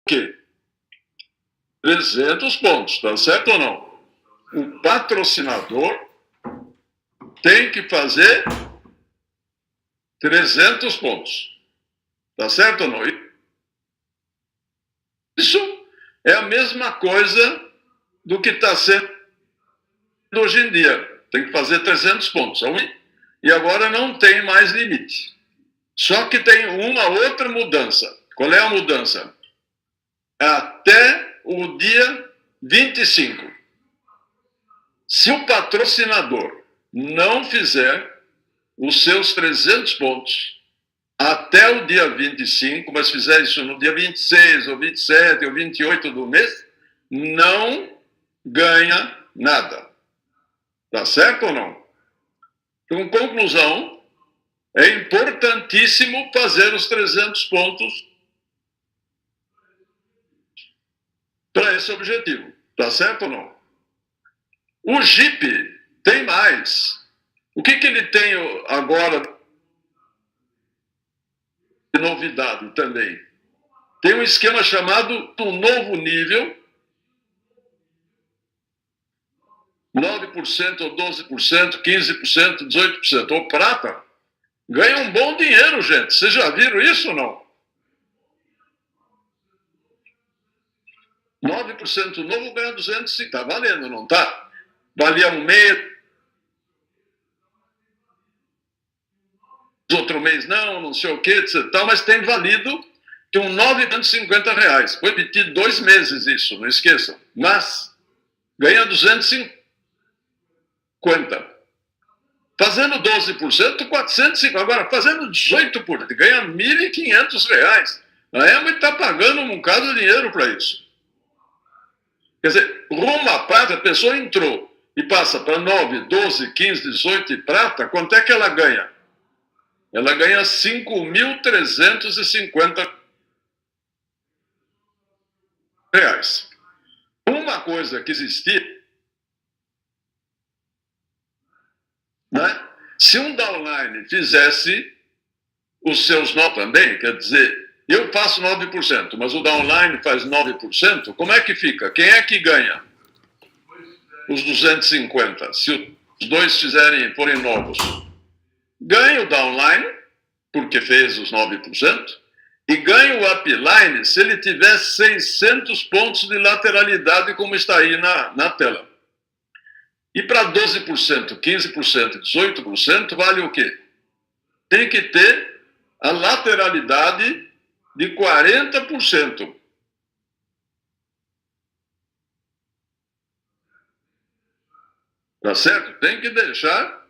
quê? 300 pontos, tá certo ou não? O patrocinador tem que fazer 300 pontos. Tá certo ou não? Isso é a mesma coisa do que está sendo hoje em dia. Tem que fazer 300 pontos. E agora não tem mais limite. Só que tem uma outra mudança. Qual é a mudança? Até o dia 25. Se o patrocinador não fizer os seus 300 pontos até o dia 25, mas fizer isso no dia 26, ou 27, ou 28 do mês, não ganha nada. Tá certo ou não? Então, conclusão, é importantíssimo fazer os 300 pontos para esse objetivo. Tá certo ou não? O Jeep tem mais. O que ele tem agora de novidade também? Tem um esquema chamado do novo nível, 9% ou 12%, 15%, 18%. O prata ganha um bom dinheiro, gente. Vocês já viram isso ou não? 9% novo ganha 205. Está valendo, não está? Valia um mês, outro mês não sei o que, etc. Mas tem valido que um R$950. Foi emitido 2 meses isso, não esqueçam. Mas ganha 250. Fazendo 12%, 405. Agora, fazendo 18%, ganha R$1.500. A EMA está pagando um bocado de dinheiro para isso. Quer dizer, rumo à prata, a pessoa entrou e passa para 9, 12, 15, 18 e prata, quanto é que ela ganha? Ela ganha R$5.350. Uma coisa que existia, né? Se um downline fizesse os seus 9 também, quer dizer, eu faço 9%, mas o downline faz 9%, como é que fica? Quem é que ganha? Os 250. Se os dois forem novos, ganha o downline, porque fez os 9%, e ganha o upline se ele tiver 600 pontos de lateralidade, como está aí na tela. E para 12%, 15%, 18%, vale o quê? Tem que ter a lateralidade de 40%. Tá certo? Tem que deixar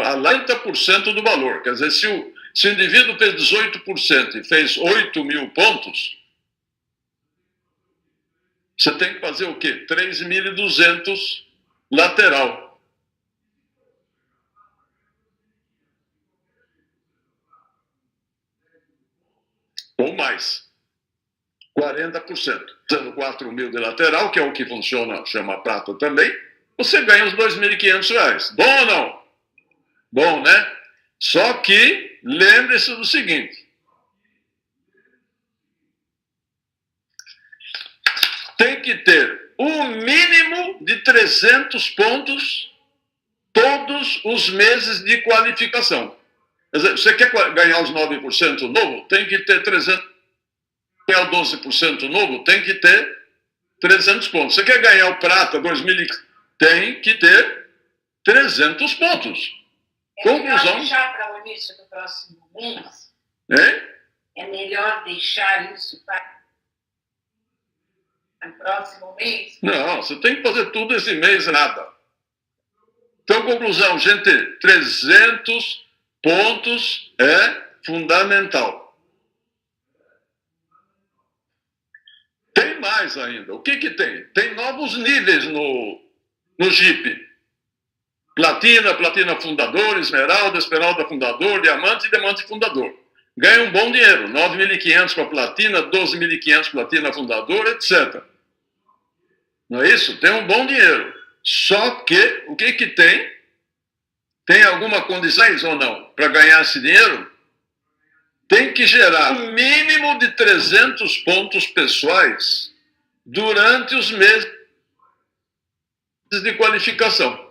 a 40% do valor. Quer dizer, se o indivíduo fez 18% e fez 8.000 pontos, você tem que fazer o quê? 3.200 lateral. Ou mais. 40%. Sendo 4.000 de lateral, que é o que funciona, chama prata também, você ganha os R$2.500. Bom ou não? Bom, né? Só que, lembre-se do seguinte. Tem que ter um mínimo de 300 pontos todos os meses de qualificação. Quer dizer, você quer ganhar os 9% novo? Tem que ter 300. Ganhar o 12% novo? Tem que ter 300 pontos. Você quer ganhar o prata 2000? Tem que ter 300 pontos. Conclusão. É melhor deixar para o início do próximo mês? É melhor deixar isso para o próximo mês? Não, você tem que fazer tudo esse mês, nada. Então, conclusão, gente, 300 pontos é fundamental. Tem mais ainda. O que tem? Tem novos níveis no Jeep. Platina, platina fundador, esmeralda, esmeralda fundador, diamante, diamante fundador. Ganha um bom dinheiro, 9.500 para platina, 12.500 platina fundador, etc. Não é isso? Tem um bom dinheiro. Só que, o que tem? Tem alguma condição ou não para ganhar esse dinheiro? tem que gerar um mínimo de 300 pontos pessoais durante os meses de qualificação.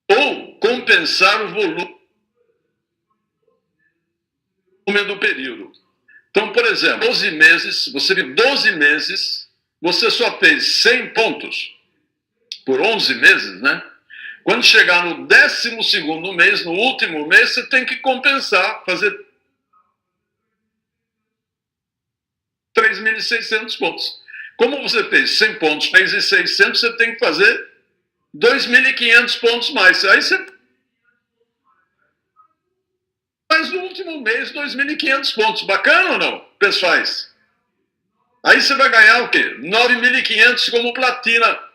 Ou compensar o volume do período. Então, por exemplo, 12 meses, você só fez 100 pontos por 11 meses, né? Quando chegar no 12º mês, no último mês, você tem que compensar, fazer 3.600 pontos. Como você fez 100 pontos, 3.600, você tem que fazer 2.500 pontos mais. Aí você faz no último mês 2.500 pontos. Bacana ou não, pessoais? Aí você vai ganhar o quê? 9.500 como platina.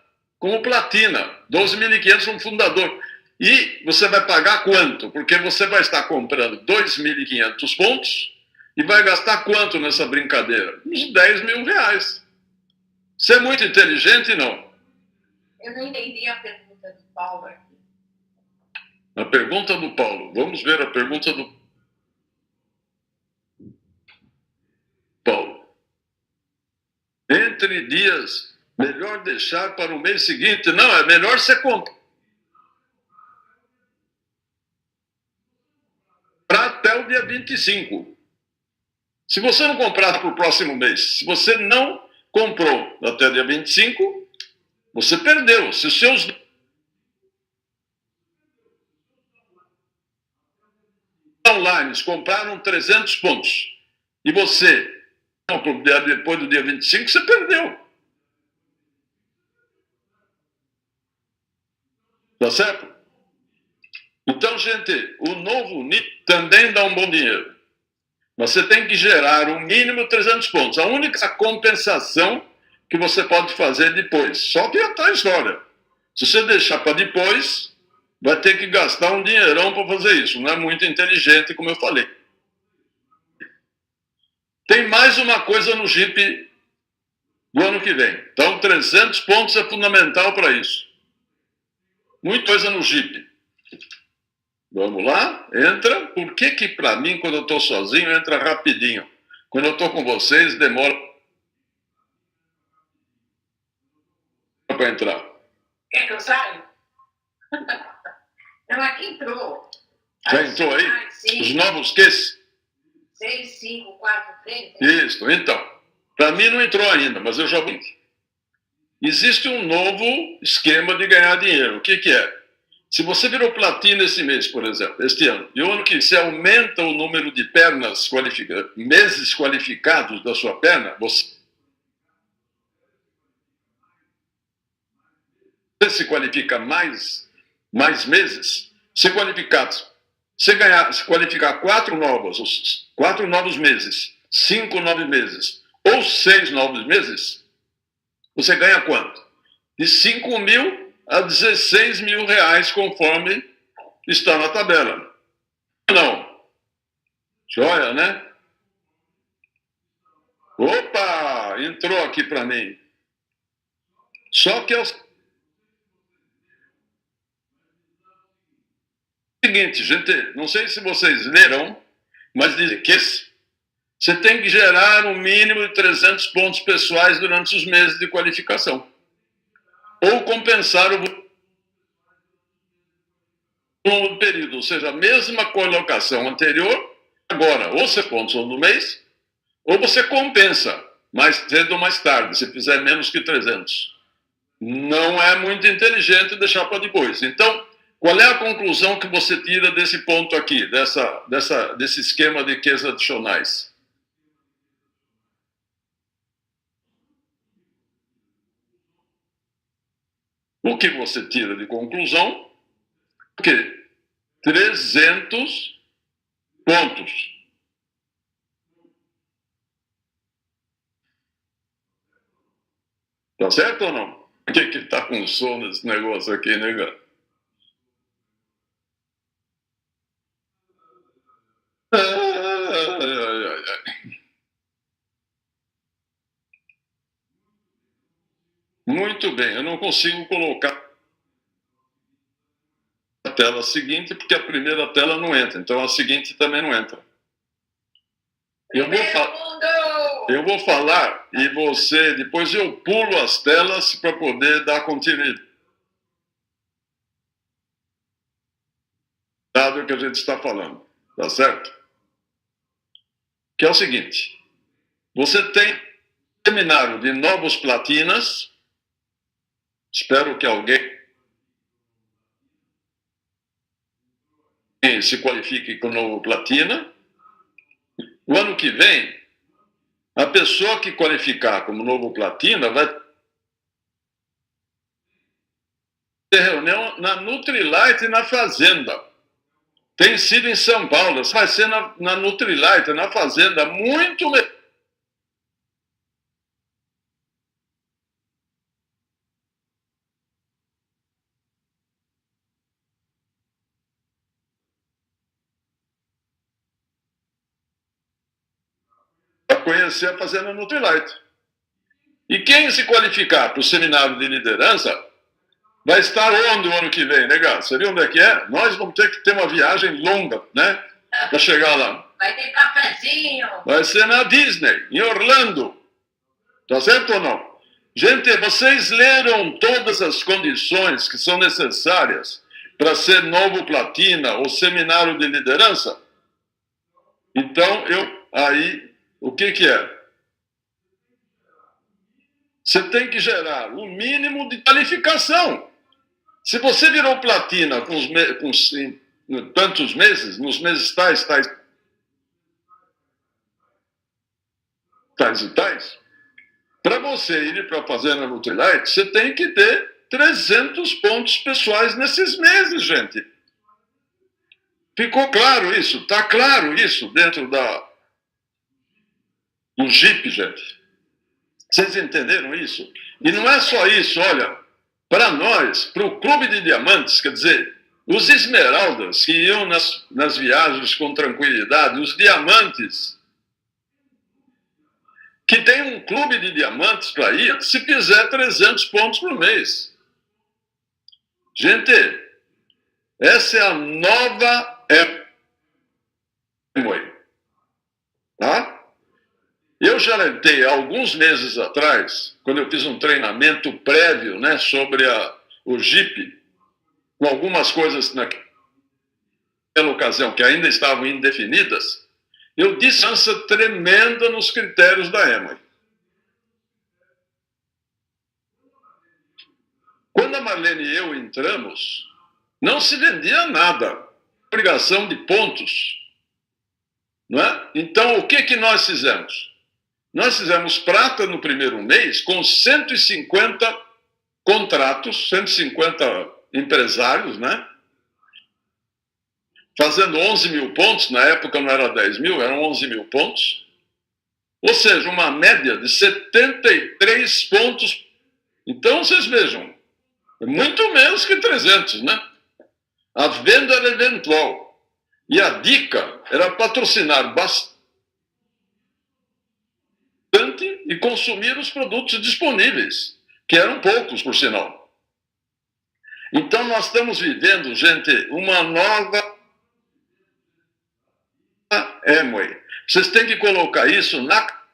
12.500 como fundador. E você vai pagar quanto? Porque você vai estar comprando 2.500 pontos e vai gastar quanto nessa brincadeira? Uns 10 mil reais. Você é muito inteligente, não? Eu não entendi a pergunta do Paulo aqui. A pergunta do Paulo. Vamos ver a pergunta do Paulo. Entre dias, melhor deixar para o mês seguinte. Não, é melhor você comprar até o dia 25. Se você não comprar para o próximo mês, se você não comprou até o dia 25, você perdeu. Se os seus online compraram 300 pontos e você comprou depois do dia 25, você perdeu. Tá certo? Então, gente, o novo NIP também dá um bom dinheiro. Mas você tem que gerar um mínimo de 300 pontos. A única compensação que você pode fazer depois. Só que já tá a história. Se você deixar para depois, vai ter que gastar um dinheirão para fazer isso. Não é muito inteligente, como eu falei. Tem mais uma coisa no JIP do ano que vem. Então, 300 pontos é fundamental para isso. Muita coisa no JIP. Vamos lá? Entra. Por que para mim, quando eu estou sozinho, entra rapidinho? Quando eu estou com vocês, demora para entrar. Quer que eu saia? Não, aqui entrou. Já entrou aí? Sim. Os novos Qs? 6, 5, 4, 3. Isso, então. Para mim não entrou ainda, mas eu já vou. Existe um novo esquema de ganhar dinheiro. O que é? Se você virou platina esse mês, por exemplo, este ano, e o ano que você aumenta o número de pernas meses qualificados da sua perna, você se qualifica mais meses, se qualificar 4 novos meses, 5 novos meses, ou 6 novos meses, você ganha quanto? De 5 mil a 16 mil reais, conforme está na tabela. Não. Joia, né? Opa! Entrou aqui para mim. Só que é o seguinte, gente, não sei se vocês leram, mas dizem que você tem que gerar um mínimo de 300 pontos pessoais durante os meses de qualificação. Ou compensar o volume do período, ou seja, a mesma colocação anterior, agora, ou você pontos no mês, ou você compensa mais cedo ou mais tarde, se fizer menos que 300. Não é muito inteligente deixar para depois. Então, qual é a conclusão que você tira desse ponto aqui, desse esquema de Qs adicionais? O que você tira de conclusão? Que 300 pontos. Tá certo ou não? Por que tá com sono esse negócio aqui, né, cara? Muito bem, eu não consigo colocar a tela seguinte porque a primeira tela não entra, então a seguinte também não entra. Eu vou falar e você, depois eu pulo as telas para poder dar continuidade ao que a gente está falando, tá certo? Que é o seguinte, você tem seminário de novos platinas, espero que alguém se qualifique com novo platina. O ano que vem, a pessoa que qualificar como novo platina vai ter reunião na Nutrilite na Fazenda. Tem sido em São Paulo, vai ser na Nutrilite, na Fazenda, muito melhor. Para conhecer a Fazenda Nutrilite. E quem se qualificar para o seminário de liderança vai estar onde o ano que vem, né, Gá? Você viu onde é que é? Nós vamos ter que ter uma viagem longa, né? Para chegar lá. Vai ter cafezinho. Vai ser na Disney, em Orlando. Tá certo ou não? Gente, vocês leram todas as condições que são necessárias para ser novo platina ou seminário de liderança? Então, o que é? Você tem que gerar o mínimo de qualificação. Se você virou platina com tantos meses, nos meses tais e tais, para você ir para a Fazenda Nutrilite, você tem que ter 300 pontos pessoais nesses meses, gente. Ficou claro isso? Está claro isso dentro do Jeep, gente? Vocês entenderam isso? E não é só isso, olha, para nós, para o Clube de Diamantes, quer dizer, os esmeraldas que iam nas viagens com tranquilidade, os diamantes, que tem um clube de diamantes para ir, se fizer 300 pontos por mês. Gente, essa é a nova Amway. Tá? Eu já alertei alguns meses atrás, quando eu fiz um treinamento prévio, né, sobre o Jeep, com algumas coisas naquela ocasião que ainda estavam indefinidas, eu disse uma tremenda nos critérios da Amway. Quando a Marlene e eu entramos, não se vendia nada, obrigação de pontos. Não é? Então, o que nós fizemos? Nós fizemos prata no primeiro mês com 150 contratos, 150 empresários, né? Fazendo 11 mil pontos, na época não era 10 mil, eram 11 mil pontos. Ou seja, uma média de 73 pontos. Então, vocês vejam, é muito menos que 300, né? A venda era eventual. E a dica era patrocinar bastante e consumir os produtos disponíveis, que eram poucos, por sinal. Então, nós estamos vivendo, gente, uma nova Amway. Vocês têm que colocar isso na...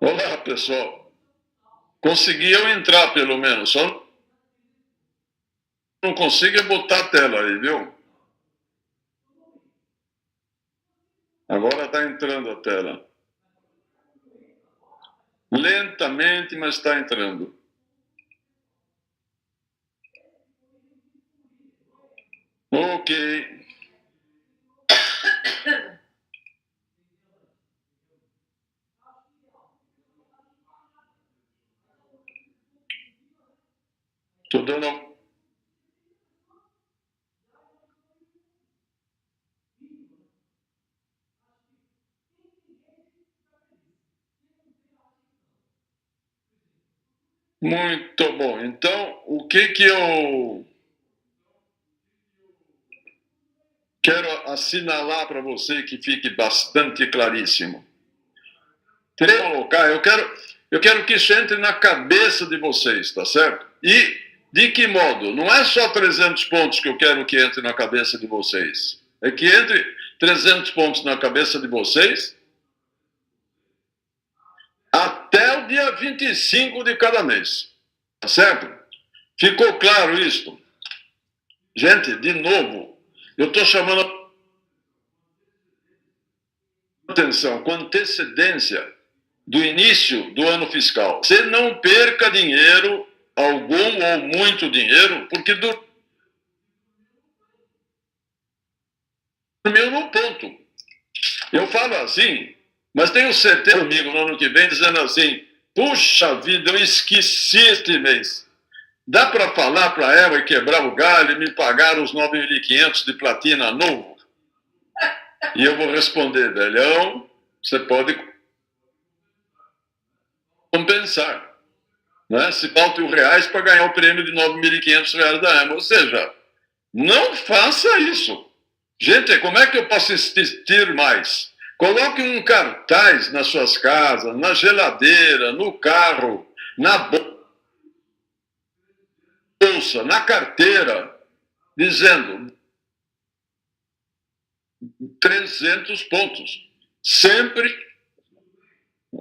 Olá, pessoal. Conseguiam entrar, pelo menos. Só não consigo botar a tela aí, viu? Agora está entrando a tela. Lentamente, mas está entrando. Ok. Estou dando... Muito bom. Então, o que eu quero assinalar para você que fique bastante claríssimo? Colocar, eu quero que isso entre na cabeça de vocês, tá certo? E de que modo? Não é só 300 pontos que eu quero que entre na cabeça de vocês. É que entre 300 pontos na cabeça de vocês até o dia 25 de cada mês. Tá certo? Ficou claro isto? Gente, de novo, eu estou chamando atenção com antecedência do início do ano fiscal. Você não perca dinheiro, algum ou muito dinheiro, porque dormiu no ponto. Eu falo assim, mas tenho certeza comigo no ano que vem dizendo assim, puxa vida, eu esqueci este mês. Dá para falar para ela e quebrar o galho e me pagar os 9.500 de platina novo? E eu vou responder, velhão, você pode compensar. Né? Se falta R$1 para ganhar o prêmio de R$9.500 da Ema. Ou seja, não faça isso. Gente, como é que eu posso insistir mais? Coloque um cartaz nas suas casas, na geladeira, no carro, na bolsa, na carteira, dizendo 300 pontos. Sempre,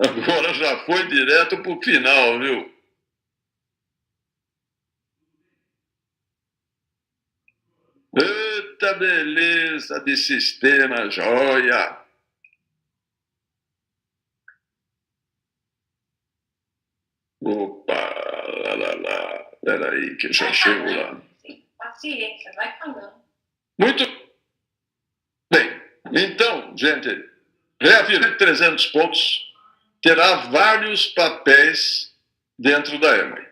agora já foi direto para o final, viu? Eita beleza de sistema, joia! Opa, lá. Peraí, que eu já chego lá. Paciência, vai falando. Muito bem. Então, gente, reafirme 300 pontos, terá vários papéis dentro da EMA.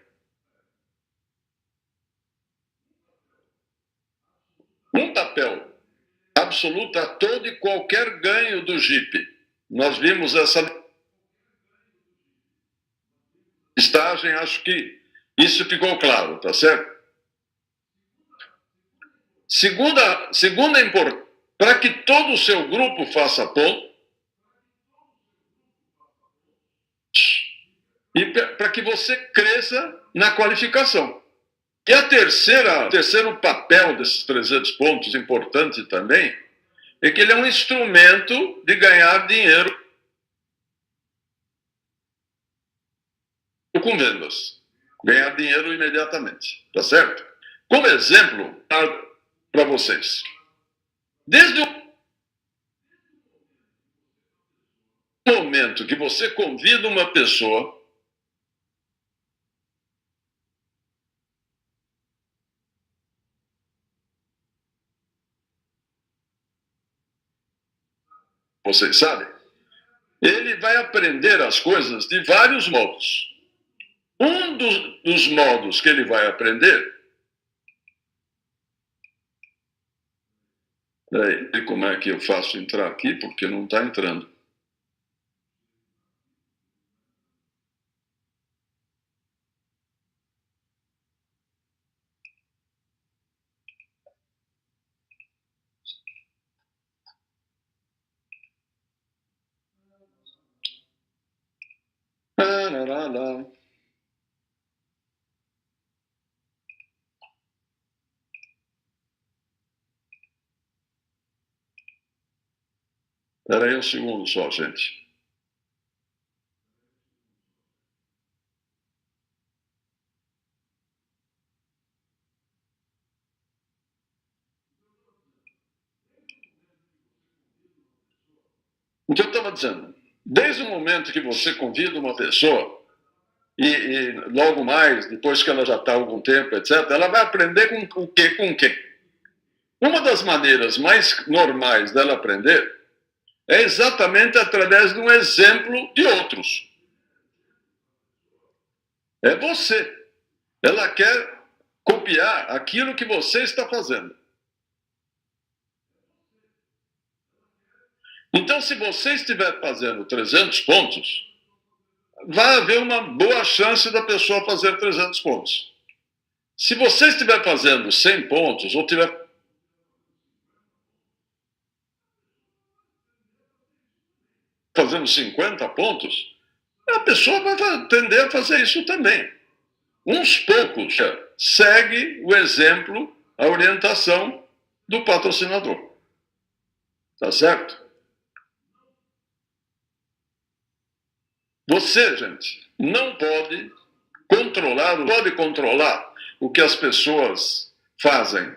Um papel absoluto a todo e qualquer ganho do JIP. Nós vimos essa listagem, acho que isso ficou claro, tá certo? Segunda importância, para que todo o seu grupo faça ponto, e para que você cresça na qualificação. E o terceiro papel desses 300 pontos, importante também, é que ele é um instrumento de ganhar dinheiro com vendas. Ganhar dinheiro imediatamente, tá certo? Como exemplo, para vocês. Desde o momento que você convida uma pessoa, vocês sabem, ele vai aprender as coisas de vários modos. Um dos modos que ele vai aprender, peraí, como é que eu faço entrar aqui, porque não está entrando. Espera aí um segundo só, gente. O que eu estava dizendo, desde o momento que você convida uma pessoa, e logo mais, depois que ela já está há algum tempo, etc., ela vai aprender com o quê? Com quem? Uma das maneiras mais normais dela aprender é exatamente através de um exemplo de outros. É você. Ela quer copiar aquilo que você está fazendo. Então, se você estiver fazendo 300 pontos, vai haver uma boa chance da pessoa fazer 300 pontos. Se você estiver fazendo 100 pontos, ou estiver fazendo 50 pontos, a pessoa vai tender a fazer isso também. Uns poucos segue o exemplo, a orientação do patrocinador. Tá certo? Você, gente, não pode controlar o que as pessoas fazem.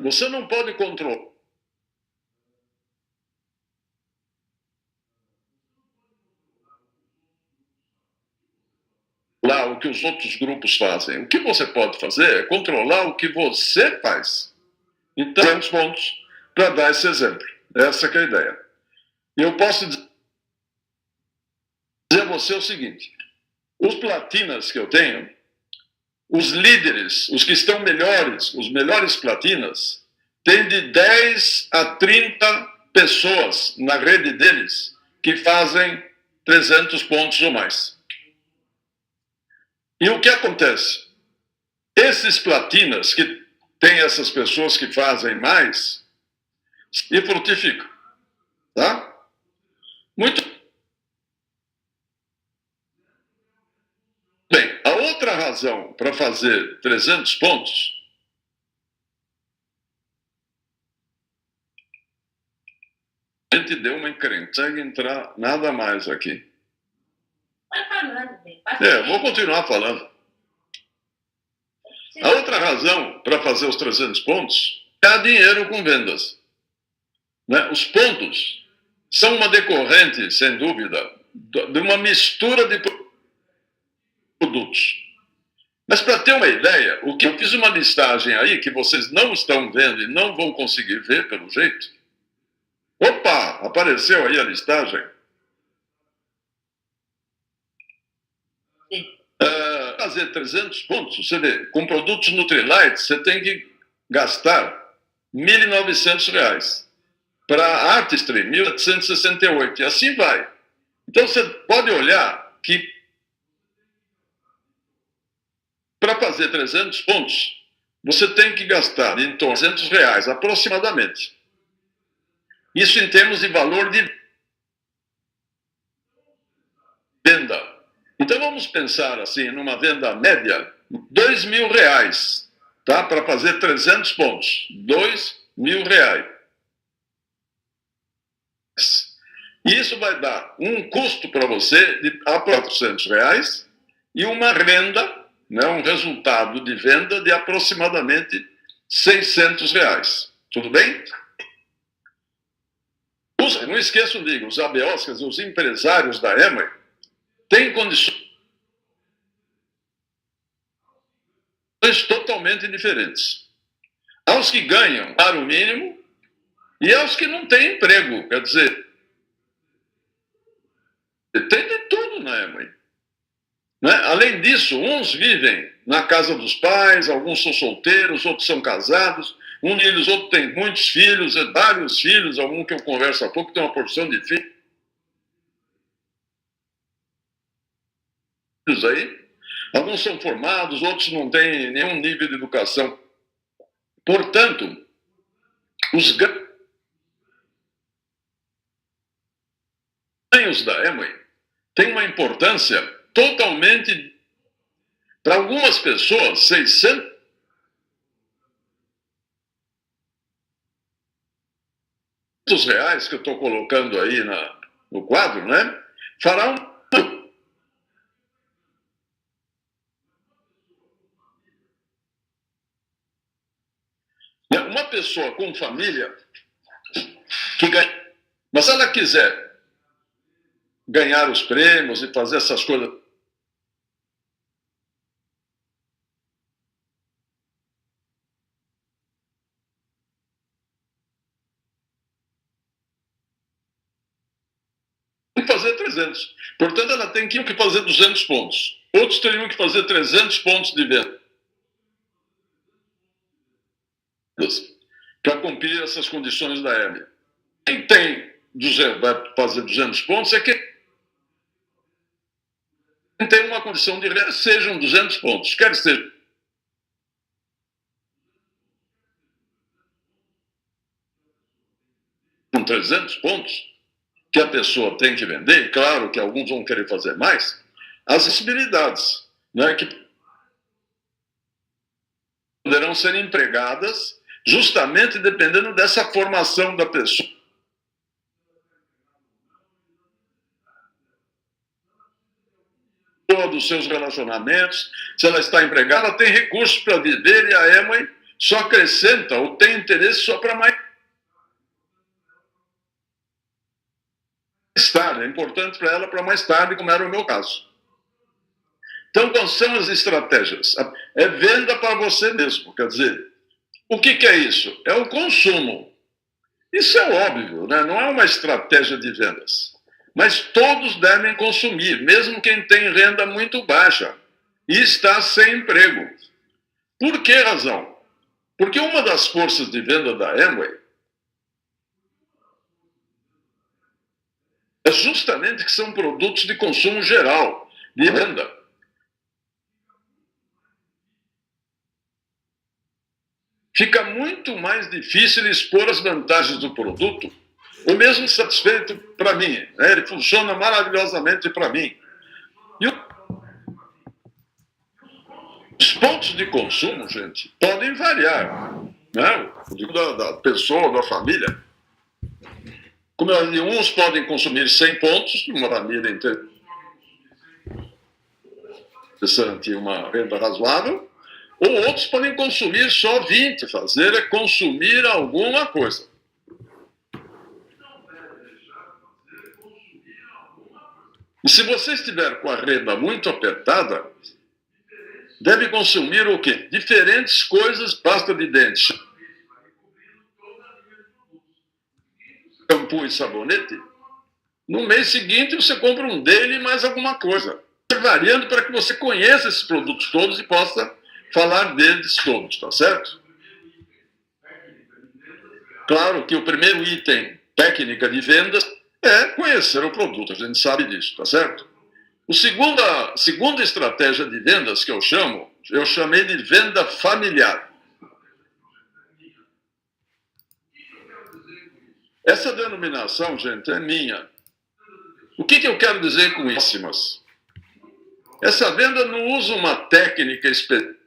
Você não pode controlar o que os outros grupos fazem. O que você pode fazer é controlar o que você faz. Então, 200 pontos para dar esse exemplo. Essa que é a ideia. E eu posso dizer a você o seguinte: os platinas que eu tenho, os líderes, os que estão melhores, os melhores platinas, têm de 10 a 30 pessoas na rede deles que fazem 300 pontos ou mais. E o que acontece? Esses platinas que têm essas pessoas que fazem mais e frutificam. Tá? Muito bem. A outra razão para fazer 300 pontos a gente deu uma encrenca, não consegue entrar nada mais aqui. Vai falando, bem. Vou continuar falando. A outra razão para fazer os 300 pontos é ganhar dinheiro com vendas. Né? Os pontos são uma decorrente, sem dúvida, de uma mistura de produtos. Mas para ter uma ideia, o que eu fiz uma listagem aí que vocês não estão vendo e não vão conseguir ver pelo jeito. Opa, apareceu aí a listagem. Fazer 300 pontos, você vê, com produtos Nutrilite, você tem que gastar R$ 1.900. Para a Artistry, R$ 1.768. E assim vai. Então, você pode olhar que para fazer 300 pontos, você tem que gastar em torno de R$ 300, aproximadamente. Isso em termos de valor de venda. Então, vamos pensar assim, numa venda média, R$ 2.000, tá? Para fazer 300 pontos. R$ 2.000. Isso vai dar um custo para você de R$400 e uma renda, né, um resultado de venda de aproximadamente R$600. Tudo bem? Não esqueçam, digo, os ABOs, quer dizer, os empresários da Amway, têm condições totalmente diferentes. Há os que ganham para o mínimo e há os que não têm emprego. Quer dizer, tem de tudo na Amway. Né? Além disso, uns vivem na casa dos pais, alguns são solteiros, outros são casados, um deles, outro tem muitos filhos, vários filhos, algum que eu converso há pouco tem uma porção de filhos aí. Alguns são formados, outros não têm nenhum nível de educação. Portanto, os ganhos da Amway têm uma importância totalmente, para algumas pessoas, 600 reais que eu estou colocando aí no quadro, né? Fará pessoa com família que ganha, mas se ela quiser ganhar os prêmios e fazer essas coisas, tem que fazer 300. Portanto, ela tem que fazer 200 pontos. Outros teriam que fazer 300 pontos de venda para cumprir essas condições da Hebe. Quem vai fazer 200 pontos é quem tem uma condição de renda, sejam 200 pontos, quer seja com 300 pontos, que a pessoa tem que vender, claro que alguns vão querer fazer mais, as possibilidades, né, que poderão ser empregadas justamente dependendo dessa formação da pessoa. Dos seus relacionamentos, se ela está empregada, ela tem recursos para viver e a Amway só acrescenta ou tem interesse só para mais tarde. É importante para ela para mais tarde, como era o meu caso. Então, quais são as estratégias? É venda para você mesmo, quer dizer, o que é isso? É o consumo. Isso é óbvio, né? Não é uma estratégia de vendas. Mas todos devem consumir, mesmo quem tem renda muito baixa e está sem emprego. Por que razão? Porque uma das forças de venda da Amway é justamente que são produtos de consumo geral, de renda. Fica muito mais difícil expor as vantagens do produto, ou mesmo satisfeito para mim. Né? Ele funciona maravilhosamente para mim. E os pontos de consumo, gente, podem variar. Né? Da pessoa, da família. Como eu disse, uns podem consumir 100 pontos, uma família interessante, uma renda razoável, ou outros podem consumir só 20, fazer é consumir alguma coisa. E se você estiver com a renda muito apertada, deve consumir o quê? Diferentes coisas, pasta de dente, shampoo e sabonete. No mês seguinte, você compra um dele e mais alguma coisa. Variando para que você conheça esses produtos todos e possa falar deles todos, tá certo? Claro que o primeiro item, técnica de vendas, é conhecer o produto, a gente sabe disso, tá certo? A segunda estratégia de vendas que eu chamei de venda familiar. Essa denominação, gente, é minha. O que eu quero dizer com isso? Essa venda não usa uma técnica específica.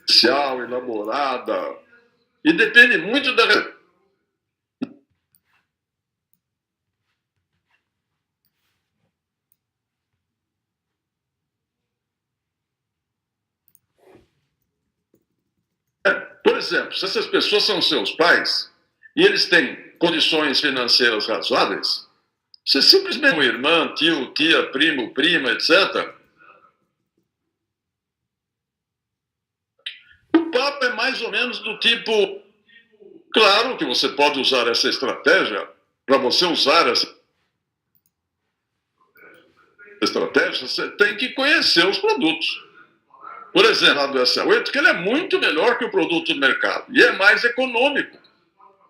Especial, elaborada, e depende muito da... Por exemplo, se essas pessoas são seus pais e eles têm condições financeiras razoáveis, você simplesmente um irmão, tio, tia, primo, prima, etc. O papo é mais ou menos do tipo, claro que você pode usar essa estratégia, para você usar essa estratégia, você tem que conhecer os produtos. Por exemplo, lá do SA8, que ele é muito melhor que o produto do mercado e é mais econômico.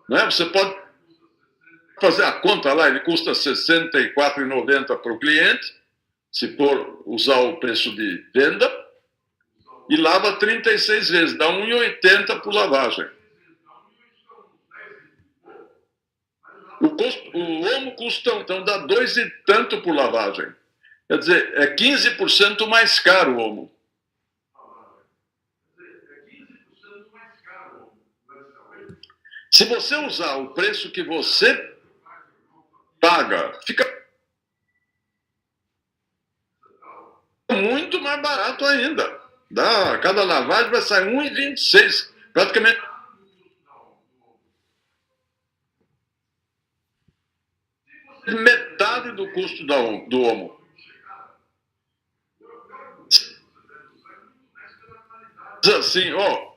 Né? Você pode fazer a conta lá, ele custa R$ 64,90 para o cliente, se for usar o preço de venda, e lava 36 vezes, dá R$ 1,80 por lavagem. O Omo custa, então, dá 2 e tanto por lavagem. Quer dizer, é 15% mais caro o Omo. Se você usar o preço que você paga, fica muito mais barato ainda. Cada lavagem vai sair 1,26, praticamente metade do custo do homo. Diz assim, ó,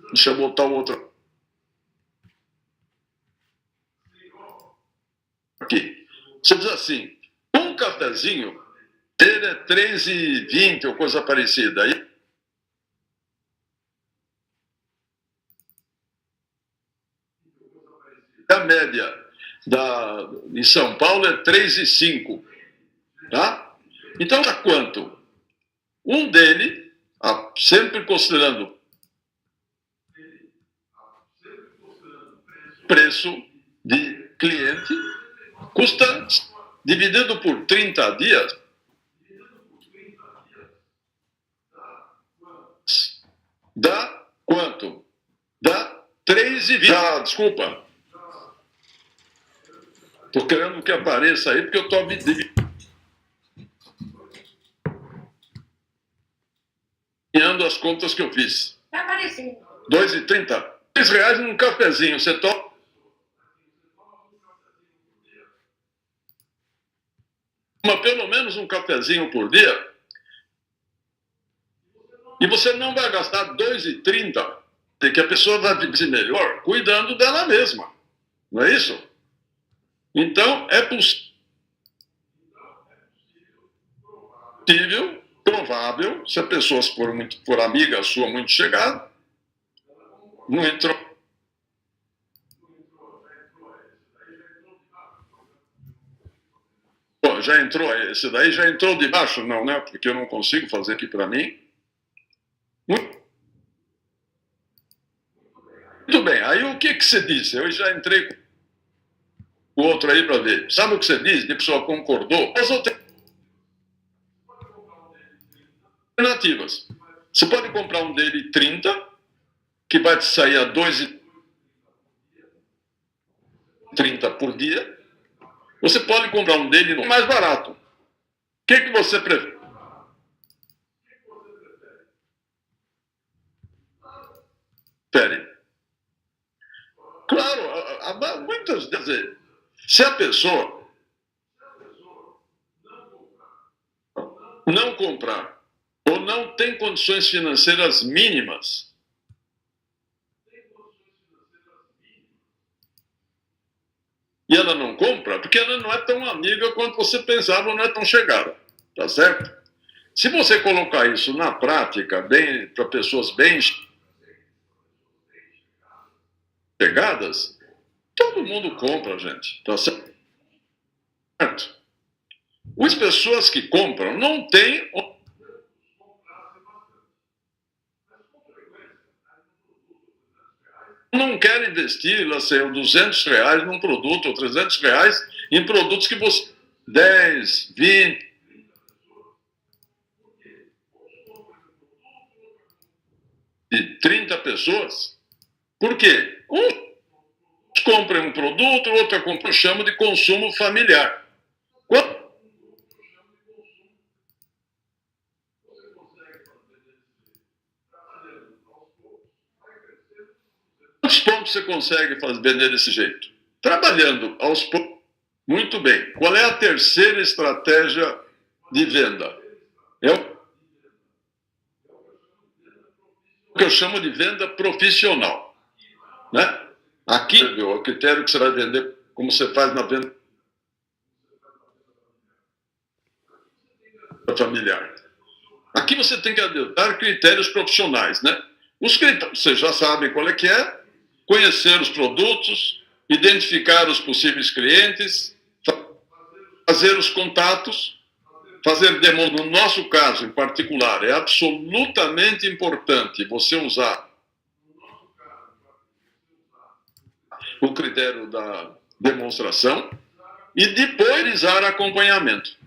deixa eu botar o outro aqui. Você diz assim, um cafezinho, ele é 3,20 ou coisa parecida. Aí, a média em São Paulo é 3,05. Tá? Então, a quanto? Um dele, sempre considerando preço de cliente, custa, dividido por 30 dias, dá quanto? Dá 3,20. Desculpa. Estou querendo que apareça aí, porque eu estou adivinhando as contas que eu fiz. Está aparecendo. 2,30. R$3 num cafezinho. Você toma pelo menos um cafezinho por dia e você não vai gastar 2,30, porque a pessoa vai viver melhor cuidando dela mesma. Não é isso? Então, é possível, provável, se a pessoa for amiga sua muito chegada, não entrou. Bom, já entrou, esse daí já entrou de baixo, não, né? Porque eu não consigo fazer aqui para mim. Muito bem, aí o que você disse? Eu já entrei com o outro aí para ver. Sabe o que você disse? A pessoa concordou. As alternativas. Você pode comprar um dele 30, que vai te sair a 2,30 por dia. Você pode comprar um dele mais barato. O que você prefere? Claro, muitas vezes, se a pessoa não comprar ou não tem condições financeiras mínimas, e ela não compra, porque ela não é tão amiga quanto você pensava, não é tão chegada, tá certo? Se você colocar isso na prática, para pessoas bem chegadas, todo mundo compra, gente, tá certo? As pessoas que compram não têm. Não quer investir, lá sei, R$200 num produto, ou R$300 em produtos que você. 10, 20. De 30 pessoas. Por quê? Um compra um produto, outro compra, eu chamo de consumo familiar. Quantos pontos você consegue vender desse jeito? Trabalhando aos poucos. Muito bem. Qual é a terceira estratégia de venda? É o que eu chamo de venda profissional. Né? Aqui é o critério que você vai vender, como você faz na venda familiar. Aqui você tem que adotar critérios profissionais. Né? Os critérios, vocês já sabem qual é que é. Conhecer os produtos, identificar os possíveis clientes, fazer os contatos, fazer demo. No nosso caso, em particular, é absolutamente importante você usar o critério da demonstração e depois realizar acompanhamento.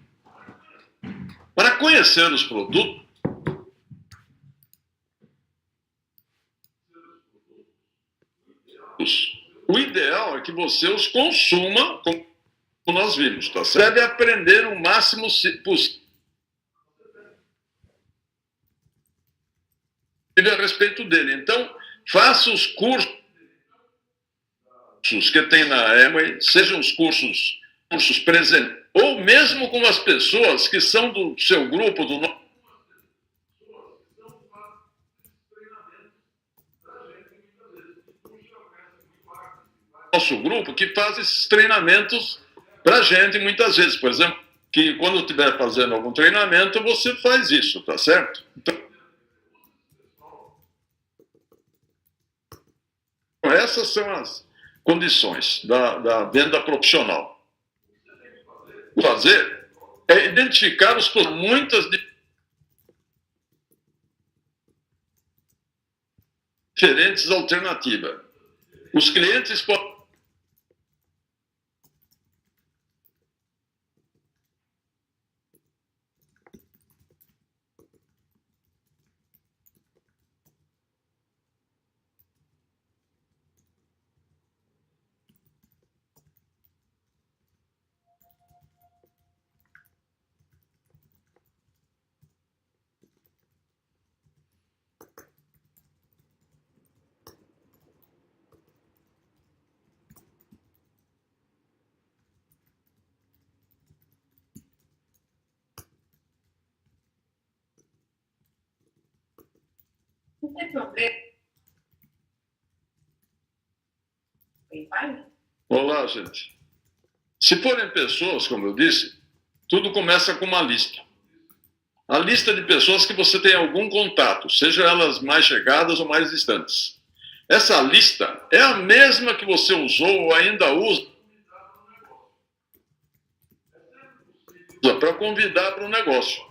Para conhecer os produtos, o ideal é que você os consuma, como nós vimos, tá certo? Deve aprender o máximo possível. a respeito dele. Então, faça os cursos que tem na Amway, sejam os cursos presentes, ou mesmo com as pessoas que são do seu grupo, do nosso grupo, que faz esses treinamentos para a gente muitas vezes. Por exemplo, que quando estiver fazendo algum treinamento, você faz isso, tá certo? Então, essas são as condições da venda profissional. O fazer é identificar muitas diferentes alternativas. Os clientes podem não tem problema. Olá, gente. Se forem pessoas, como eu disse, tudo começa com uma lista. A lista de pessoas que você tem algum contato, seja elas mais chegadas ou mais distantes. Essa lista é a mesma que você usou ou ainda usa para convidar para um negócio.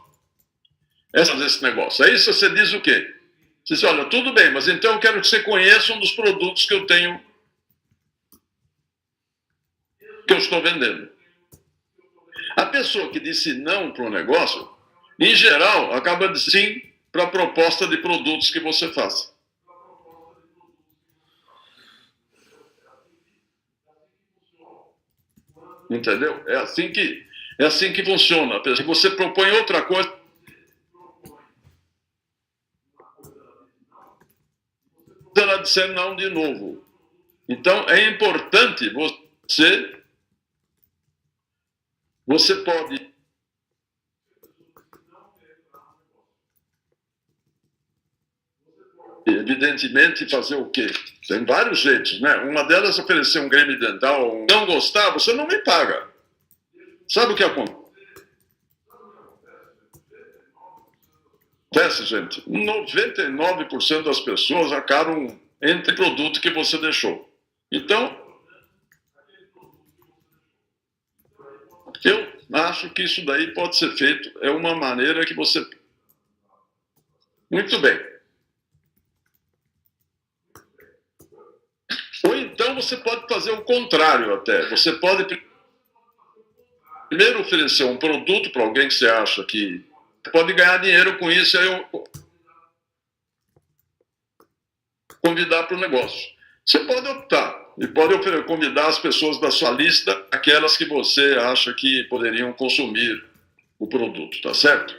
Esse negócio. Aí você diz o quê? Você diz, olha, tudo bem, mas então eu quero que você conheça um dos produtos que eu tenho, que eu estou vendendo. A pessoa que disse não para o negócio, em geral, acaba de sim para a proposta de produtos que você faça. Entendeu? É assim que funciona. Se você propõe outra coisa, ela disser não de novo. Então, é importante você pode evidentemente fazer o quê? Tem vários jeitos, né? Uma delas é oferecer um creme dental, não gostar, você não me paga. Sabe o que acontece, gente? 99% das pessoas acabam entre o produto que você deixou. Então, eu acho que isso daí pode ser feito, é uma maneira que você... Muito bem. Ou então você pode fazer o contrário até. Você pode primeiro oferecer um produto para alguém que você acha que pode ganhar dinheiro com isso, aí eu convidar para o negócio. Você pode optar e pode convidar as pessoas da sua lista, aquelas que você acha que poderiam consumir o produto, tá certo?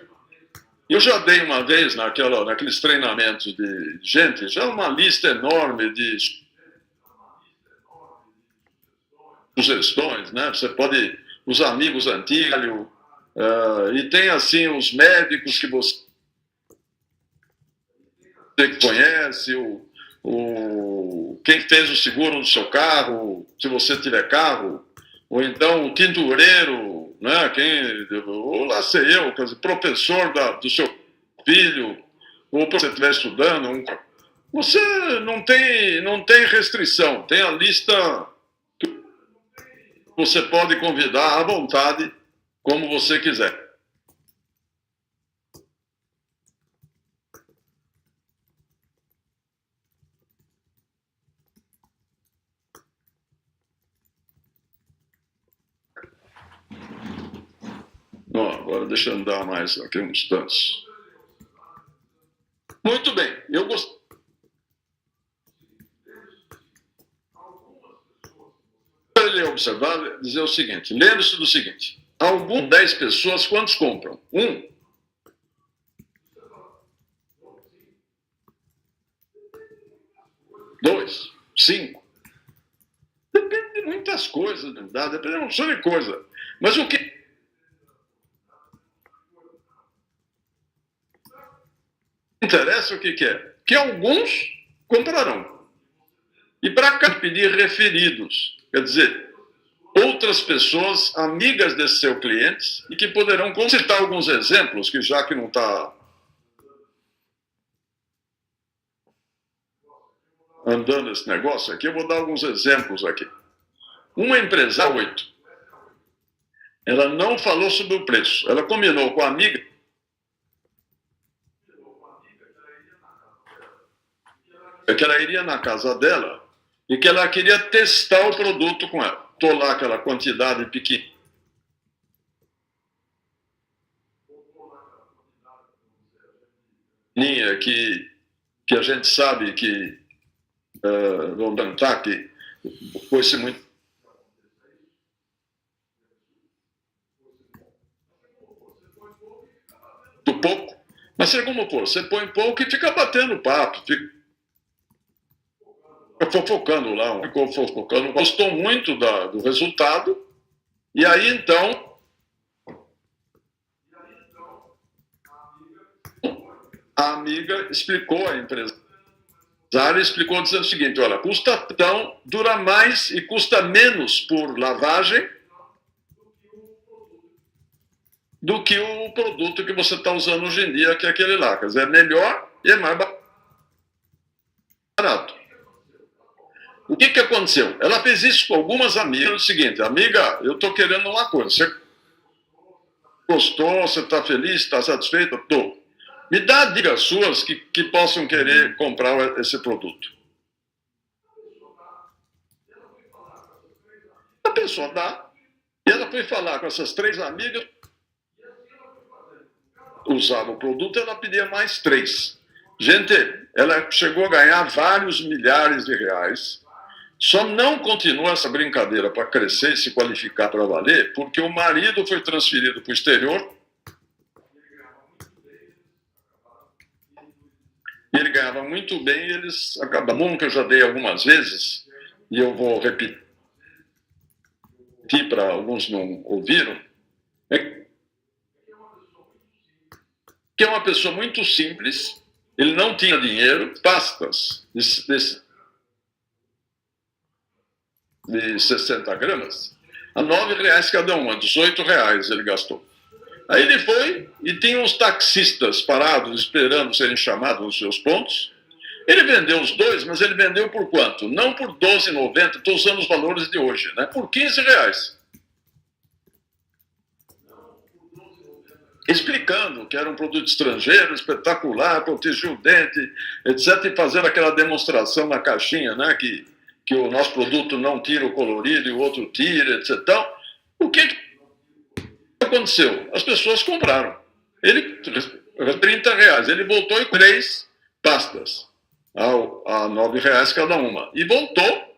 Eu já dei uma vez naqueles treinamentos de gente, já uma lista enorme de sugestões, né? Você pode, os amigos antigos, e tem assim os médicos que você conhece, quem fez o seguro do seu carro, se você tiver carro, ou então o tintureiro, né? Ou lá sei eu, quer dizer, professor do seu filho, ou se você estiver estudando, você não tem restrição, tem a lista que você pode convidar à vontade, como você quiser. Bom, agora deixa eu andar mais aqui uns tantos. Muito bem, eu gostaria de observar, dizer o seguinte, lembre-se do seguinte, 10 pessoas, quantos compram? 1. 2, 5. Depende de muitas coisas, depende de uma opção de coisa. Mas o que interessa, o que é? Que alguns comprarão. E para cá pedir referidos, quer dizer, outras pessoas amigas desse seu cliente e que poderão citar alguns exemplos, que já que não está andando esse negócio aqui, eu vou dar alguns exemplos aqui. Uma empresa 8, ela não falou sobre o preço, ela combinou com a amiga que ela iria na casa dela e que ela queria testar o produto com ela. Estou lá aquela quantidade pequena que a gente sabe que vão tentar, que foi-se muito pouco, mas é como pô, você põe pouco e fica batendo papo, fica fofocando lá, ficou fofocando, gostou muito do resultado, e aí então a amiga explicou a empresa. Zara explicou dizendo o seguinte: olha, custa tão, dura mais e custa menos por lavagem do que o produto que você está usando hoje em dia, que é aquele lá. Quer dizer, é melhor e é mais barato. O que aconteceu? Ela fez isso com algumas amigas. É o seguinte: amiga, eu estou querendo uma coisa. Você gostou? Você está feliz? Está satisfeita? Estou. Me dá dicas suas que possam querer comprar esse produto. A pessoa dá. E ela foi falar com essas 3 amigas, usava o produto, ela pedia mais 3. Gente, ela chegou a ganhar vários milhares de reais. Só não continua essa brincadeira para crescer e se qualificar para valer, porque o marido foi transferido para o exterior. Ele ganhava muito bem e eles acabaram, que eu já dei algumas vezes, e eu vou repetir para alguns não ouviram, que é uma pessoa muito simples, ele não tinha dinheiro, pastas de 60 gramas, a R$9 cada uma, R$18 ele gastou. Aí ele foi e tinha uns taxistas parados esperando serem chamados nos seus pontos. Ele vendeu os 2, mas ele vendeu por quanto? Não por R$12,90, estou usando os valores de hoje, né? Por R$15. Explicando que era um produto estrangeiro, espetacular, protegia o dente, etc. E fazendo aquela demonstração na caixinha, né? Que o nosso produto não tira o colorido e o outro tira, etc. Então, o que aconteceu? As pessoas compraram. Ele, R$30, ele voltou e 3 pastas a R$9 cada uma. E voltou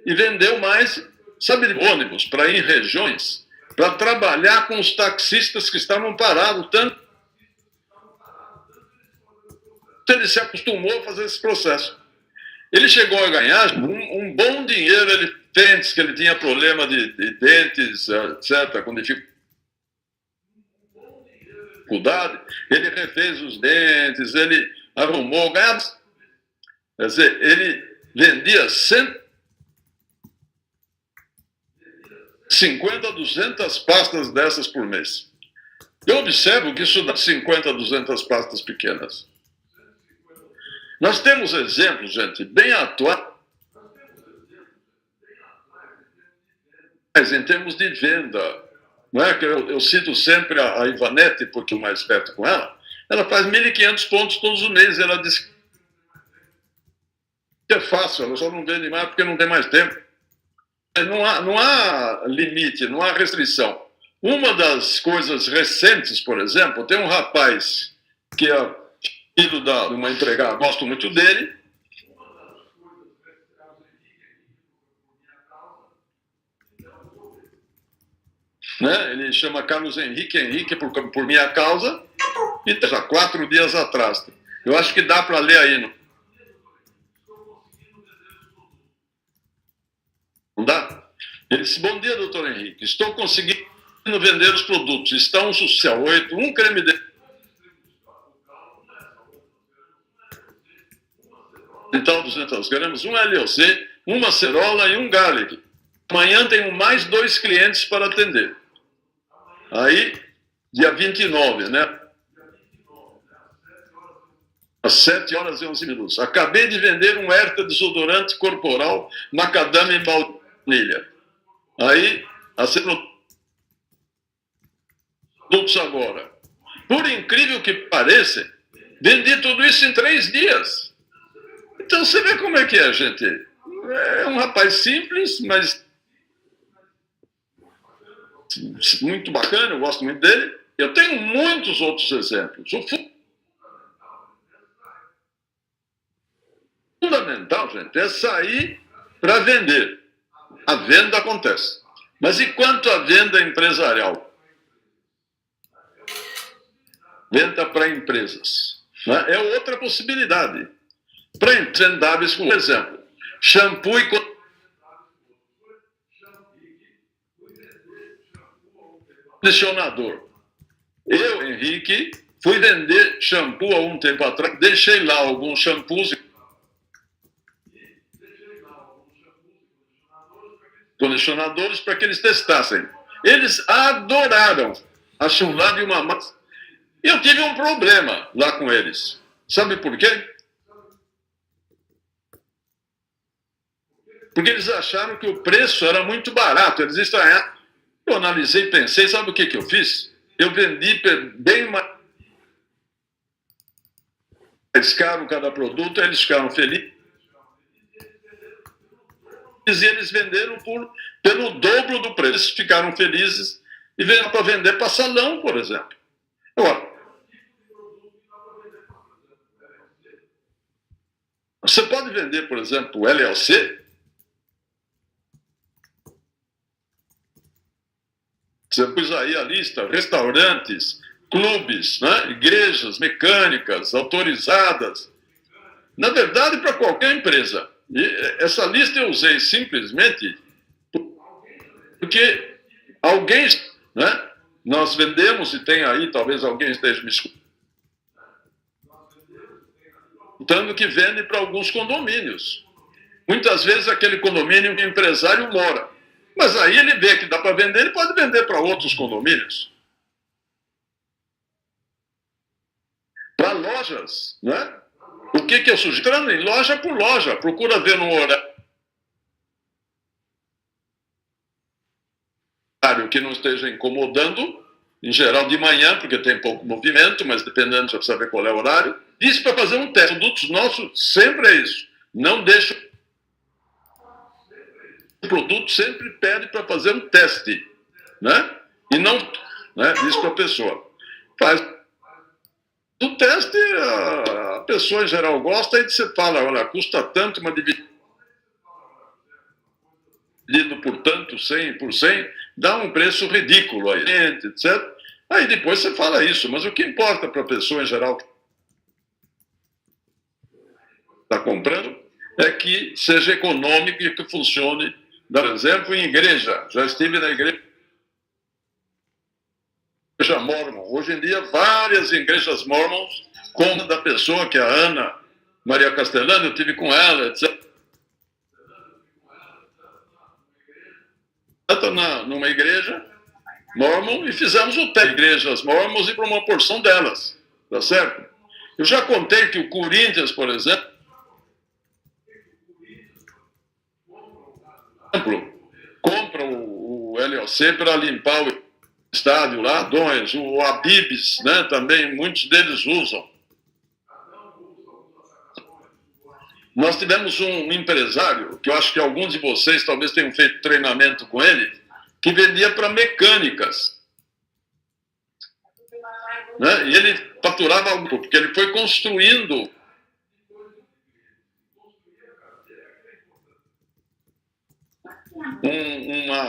e vendeu mais, sabe, de ônibus, para ir em regiões, para trabalhar com os taxistas que estavam parados, tanto ele se acostumou a fazer esse processo. Ele chegou a ganhar um bom dinheiro, ele dentes, que ele tinha problema de dentes, etc., com dificuldade, ele refez os dentes, ele arrumou, ganhava. Quer dizer, ele vendia 150 a 200 pastas dessas por mês. Eu observo que isso dá 50 a 200 pastas pequenas. Nós temos exemplos, gente, bem atuais, em termos de venda. Não é que eu cito sempre a Ivanete, porque eu mais perto com ela faz 1.500 pontos todos os meses. Ela diz que é fácil, ela só não vende mais porque não tem mais tempo. Não há limite, não há restrição. Uma das coisas recentes, por exemplo, tem um rapaz que é filho de uma empregada, gosto muito dele. Né? Ele chama Carlos Henrique por minha causa, e já 4 dias atrás. Eu acho que dá para ler aí. Ele disse: bom dia, doutor Henrique, estou conseguindo vender os produtos, está um social 8, um creme de tal 200 gramas, um LOC, uma acerola e um garlic. Amanhã tenho mais 2 clientes para atender. Aí, dia 29, né? Às 7 horas e 11 minutos. Acabei de vender um Herta desodorante corporal macadâmia em baunilha. Aí, produtos agora. Por incrível que pareça, vendi tudo isso em 3 dias. Então, você vê como é que é, gente. É um rapaz simples, mas muito bacana, eu gosto muito dele. Eu tenho muitos outros exemplos. O fundamental, gente, é sair para vender. A venda acontece. Mas e quanto à venda empresarial? Venda para empresas, né? É outra possibilidade. Para empresas, por exemplo, shampoo e condicionador. Eu, Henrique, fui vender shampoo há um tempo atrás, deixei lá alguns shampoos e condicionadores para que eles testassem. Eles adoraram. Acham lá de uma massa. Eu tive um problema lá com eles. Sabe por quê? Porque eles acharam que o preço era muito barato. Eles estranharam. Eu analisei e pensei, sabe o que eu fiz? Eu vendi bem mais caro cada produto, eles ficaram felizes. E eles venderam pelo dobro do preço. Ficaram felizes e vieram para vender para salão, por exemplo. Agora, você pode vender, por exemplo, o LLC. Você pôs aí a lista: restaurantes, clubes, né? Igrejas, mecânicas, autorizadas. Na verdade, para qualquer empresa. E essa lista eu usei simplesmente porque alguém, né? Nós vendemos, e tem aí, talvez alguém esteja me escutando, que vende para alguns condomínios. Muitas vezes aquele condomínio que o empresário mora. Mas aí ele vê que dá para vender, ele pode vender para outros condomínios. Para lojas, né? O que eu sugiro? Entrando em loja por loja, procura ver no horário que não esteja incomodando, em geral de manhã, porque tem pouco movimento, mas dependendo, você precisa ver qual é o horário. Isso para fazer um teste. Produtos nossos sempre é isso. Não deixa. O produto sempre pede para fazer um teste, né? E não, né? Diz para a pessoa. Faz o teste, a pessoa em geral gosta, aí você fala: olha, custa tanto, uma dividido por tanto, 100 por 100, dá um preço ridículo aí, etc. Aí depois você fala isso, mas o que importa para a pessoa em geral que está comprando é que seja econômico e que funcione. Por exemplo, em igreja. Já estive na igreja Mormon. Hoje em dia, várias igrejas Mormons, como da pessoa que é a Ana Maria Castellano, eu tive com ela, etc. Numa igreja Mormon e fizemos o teste de igrejas Mormons e para uma porção delas, tá certo? Eu já contei que o Corinthians, por exemplo, compra o LOC para limpar o estádio lá, o Habib's, né, também, muitos deles usam. Nós tivemos um empresário, que eu acho que alguns de vocês talvez tenham feito treinamento com ele, que vendia para mecânicas. Né? E ele faturava algo, porque ele foi construindo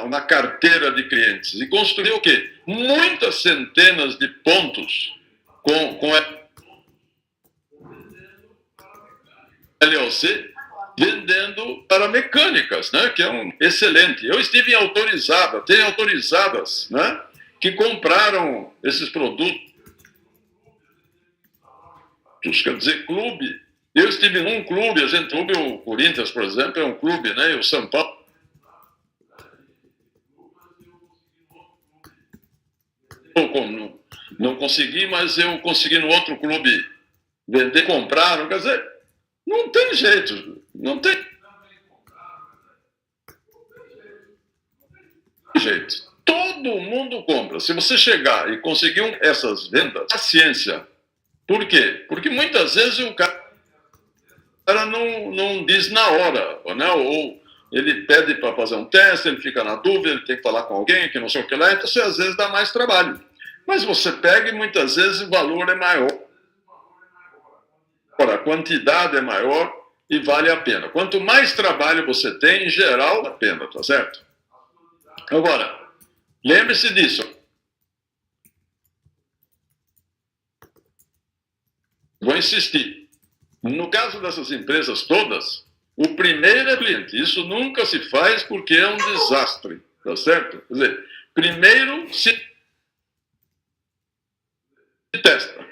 uma carteira de clientes. E construiu o quê? Muitas centenas de pontos com LOC, vendendo para mecânicas, né, que é um excelente. Eu estive em autorizadas, tem autorizadas, né, que compraram esses produtos, quer dizer, clube. Eu estive num clube, o Corinthians, por exemplo, é um clube, né, e o São Paulo. Não consegui, mas eu consegui no outro clube vender, compraram, quer dizer, não tem jeito, não tem jeito. Todo mundo compra. Se você chegar e conseguir essas vendas, paciência. Por quê? Porque muitas vezes o cara não diz na hora, né? Ou ele pede para fazer um teste, ele fica na dúvida, ele tem que falar com alguém, que não sei o que lá, então você às vezes dá mais trabalho. Mas você pega e muitas vezes o valor é maior. A quantidade é maior e vale a pena. Quanto mais trabalho você tem, em geral, vale a pena, tá certo? Agora, lembre-se disso. Vou insistir. No caso dessas empresas todas, o primeiro é cliente. Isso nunca se faz porque é um desastre, tá certo? Quer dizer, primeiro se testa.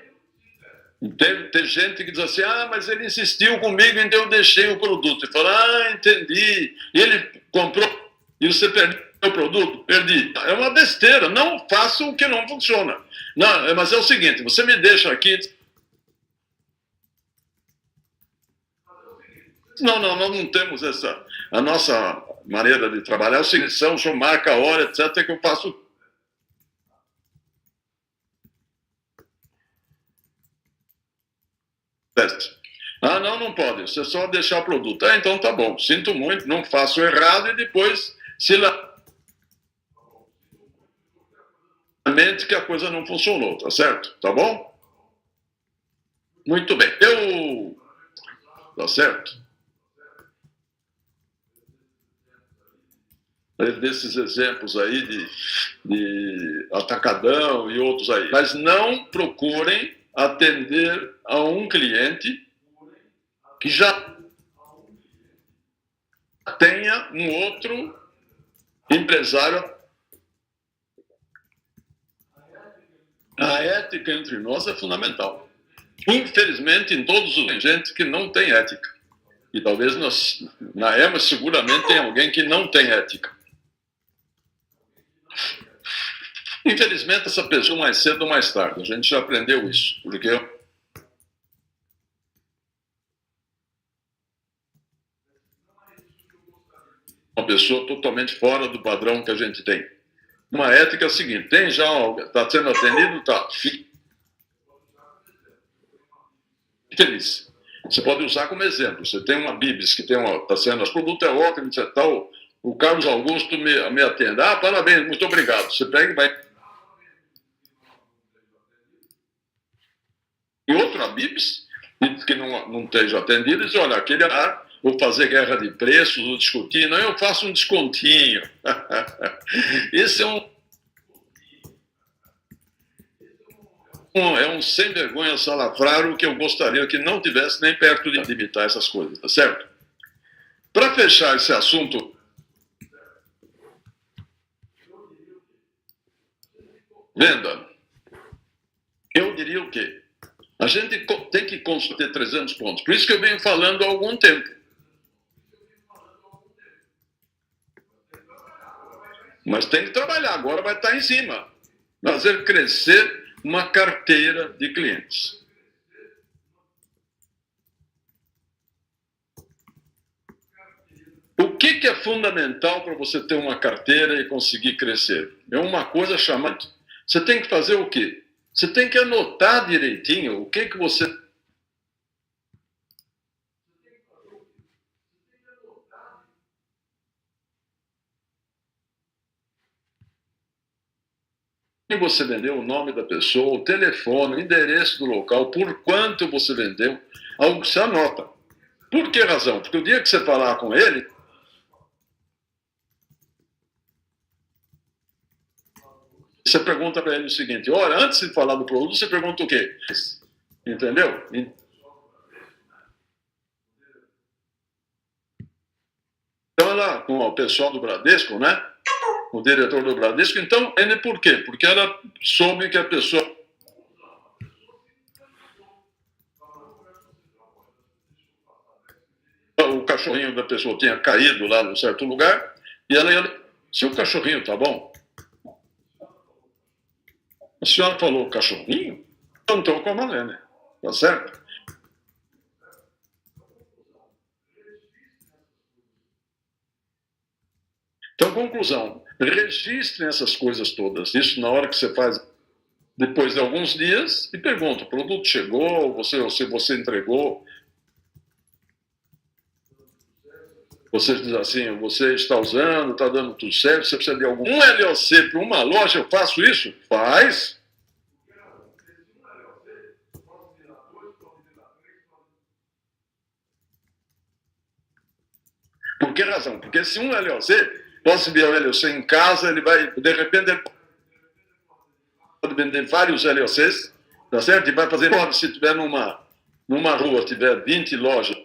Tem gente que diz assim, mas ele insistiu comigo, então eu deixei o produto. E fala, entendi. E ele comprou e você perdeu o produto? Perdi. É uma besteira, não faça o que não funciona. Não, mas é o seguinte, você me deixa aqui... Não, nós não temos essa... A nossa maneira de trabalhar é o seguinte, o senhor marca a hora, etc., que eu faço... teste. Não pode, você só deixar o produto. Então tá bom, sinto muito, não faço errado e depois se lamente que a coisa não funcionou, tá certo? Tá bom? Muito bem. Tá certo? Desses exemplos aí de atacadão e outros aí. Mas não procurem atender a um cliente que já tenha um outro empresário. A ética entre nós é fundamental. Infelizmente, em todos os tem gente que não tem ética. E talvez na EMA seguramente tem alguém que não tem ética. Infelizmente, essa pessoa mais cedo ou mais tarde, a gente já aprendeu isso, porque uma pessoa totalmente fora do padrão que a gente tem. Uma ética é a seguinte, tem já, está sendo atendido, tá, fique feliz. Você pode usar como exemplo, você tem uma Bibis que está sendo, o produto é ótimo, etc. Tal, o Carlos Augusto me atende, parabéns, muito obrigado. Você pega e vai... E outra Bibis, que não esteja atendido, diz, olha, aquele vou fazer guerra de preços, vou discutir, não, eu faço um descontinho. Esse é um sem vergonha salafrário que eu gostaria que não tivesse nem perto de imitar essas coisas, tá certo? Para fechar esse assunto, venda, eu diria o quê? A gente tem que ter 300 pontos. Por isso que eu venho falando há algum tempo. Mas tem que trabalhar, agora vai estar em cima. Fazer crescer uma carteira de clientes. O que é fundamental para você ter uma carteira e conseguir crescer? É uma coisa chamada... Você tem que fazer o quê? Você tem que anotar direitinho o que você... Você vendeu, o nome da pessoa, o telefone, o endereço do local, por quanto você vendeu, algo que você anota. Por que razão? Porque o dia que você falar com ele, você pergunta para ele o seguinte, olha, antes de falar do produto, você pergunta o quê? Entendeu? ela, com o pessoal do Bradesco, né? O diretor do Bradesco, então, por quê? Porque ela soube que a pessoa... O cachorrinho da pessoa tinha caído lá num certo lugar, e ela ia... Seu cachorrinho tá bom? A senhora falou cachorrinho? Eu não estou com a Marlene, tá certo? Então, conclusão, registrem essas coisas todas. Isso na hora que você faz, depois de alguns dias, e pergunta, o produto chegou, você entregou. Você diz assim, você está usando, está dando tudo certo, você precisa de algum... Um LOC para uma loja, eu faço isso? Faz. Por que razão? Porque se um LOC, posso enviar o LOC em casa, ele vai, de repente, ele pode vender vários LOCs, tá certo? E vai fazer, se tiver numa rua, tiver 20 lojas,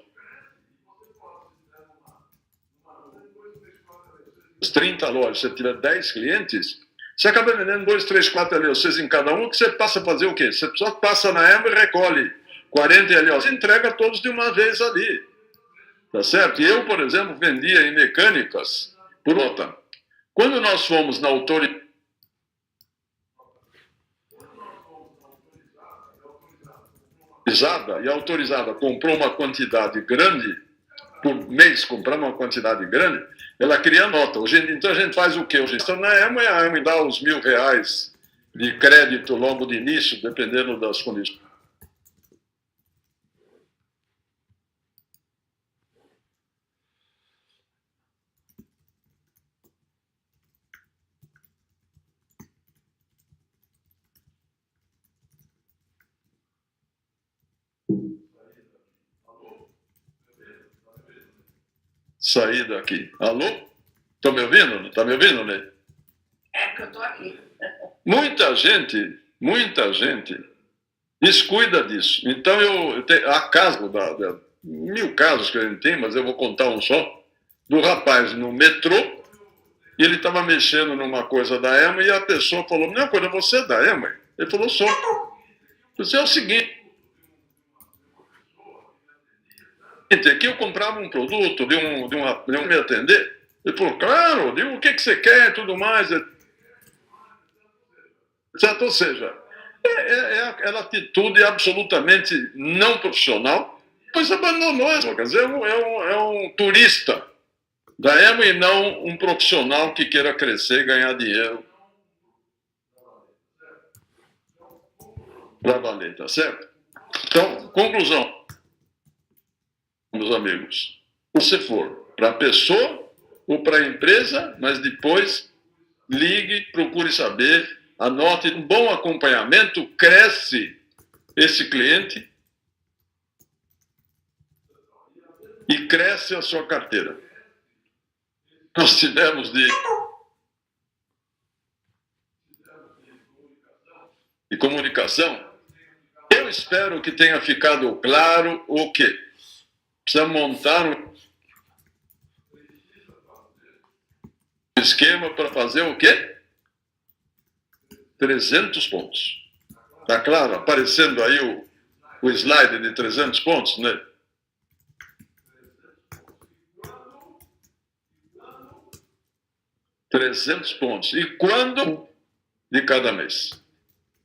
30 lojas, se tiver 10 clientes, você acaba vendendo 2, 3, 4 LOCs em cada um, que você passa a fazer o quê? Você só passa na Ema e recolhe 40 LOCs, e entrega todos de uma vez ali. Tá certo? E eu, por exemplo, vendia em mecânicas por outra. Quando nós fomos na autorizada, e a autorizada comprou uma quantidade grande, por mês comprar uma quantidade grande, ela cria nota. Então a gente faz o quê? Hoje está na Ema e a Ema dá os R$1.000 de crédito logo de início, dependendo das condições. Sair daqui. Alô? Estão me ouvindo? Está me ouvindo, né? É que eu estou aqui. Muita gente descuida disso. Então, há casos, 1000 casos que a gente tem, mas eu vou contar um só, do rapaz no metrô, e ele estava mexendo numa coisa da Ema, e a pessoa falou, não, coisa, você é da Ema? Ele falou, sou. Você é o seguinte, aqui eu comprava um produto de um me atender. Ele falou, claro, o que você quer e tudo mais. Certo? Ou seja, é aquela atitude absolutamente não profissional, pois abandonou isso. Quer dizer, é um turista da Ema e não um profissional que queira crescer e ganhar dinheiro para valer, tá certo? Então, conclusão. Meus amigos, se for para a pessoa ou para a empresa, mas depois ligue, procure saber, anote, um bom acompanhamento, cresce esse cliente e cresce a sua carteira. Nós tivemos de comunicação. Eu espero que tenha ficado claro o quê? Precisa montar um esquema para fazer o quê? 300 pontos. Tá claro? Aparecendo aí o slide de 300 pontos, né? $300 pontos. E quando? De cada mês.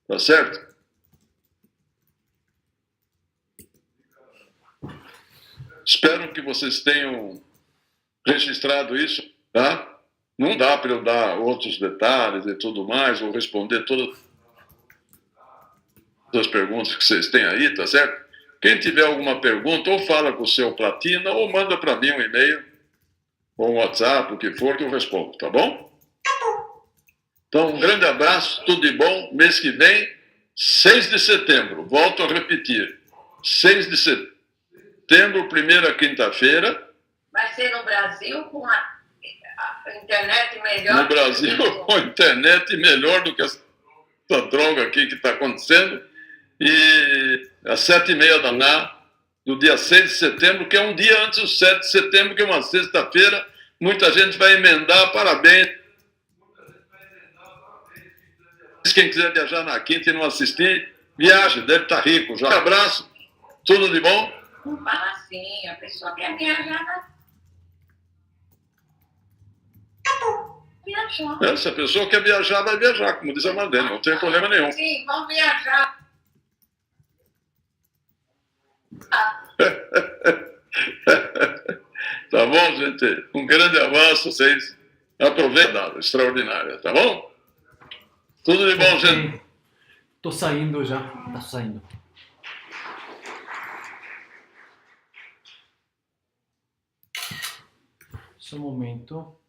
Tá certo? Espero que vocês tenham registrado isso, tá? Não dá para eu dar outros detalhes e tudo mais, ou responder todas as perguntas que vocês têm aí, tá certo? Quem tiver alguma pergunta, ou fala com o seu Platina, ou manda para mim um e-mail, ou um WhatsApp, o que for, que eu respondo, tá bom? Então, um grande abraço, tudo de bom. Mês que vem, 6 de setembro, volto a repetir, 6 de setembro, primeira quinta-feira. Vai ser no Brasil com a internet melhor? No Brasil, com a internet melhor do que essa droga aqui que está acontecendo. E às 7h30 da manhã, do dia 6 de setembro, que é um dia antes do 7 de setembro, que é uma sexta-feira, Muita gente vai emendar, parabéns. Quem quiser viajar na quinta e não assistir, viaje, deve estar rico já. Um abraço, tudo de bom? Não fala assim, a pessoa quer viajar. Viajar. Se a pessoa quer viajar, vai viajar, como diz a Marlene, não tem problema nenhum. Sim, vamos viajar. Tá bom, gente? Um grande abraço, vocês aproveitam, extraordinária, tá bom? Tudo de bom, gente? Tô saindo já. Tá saindo. Só um momento.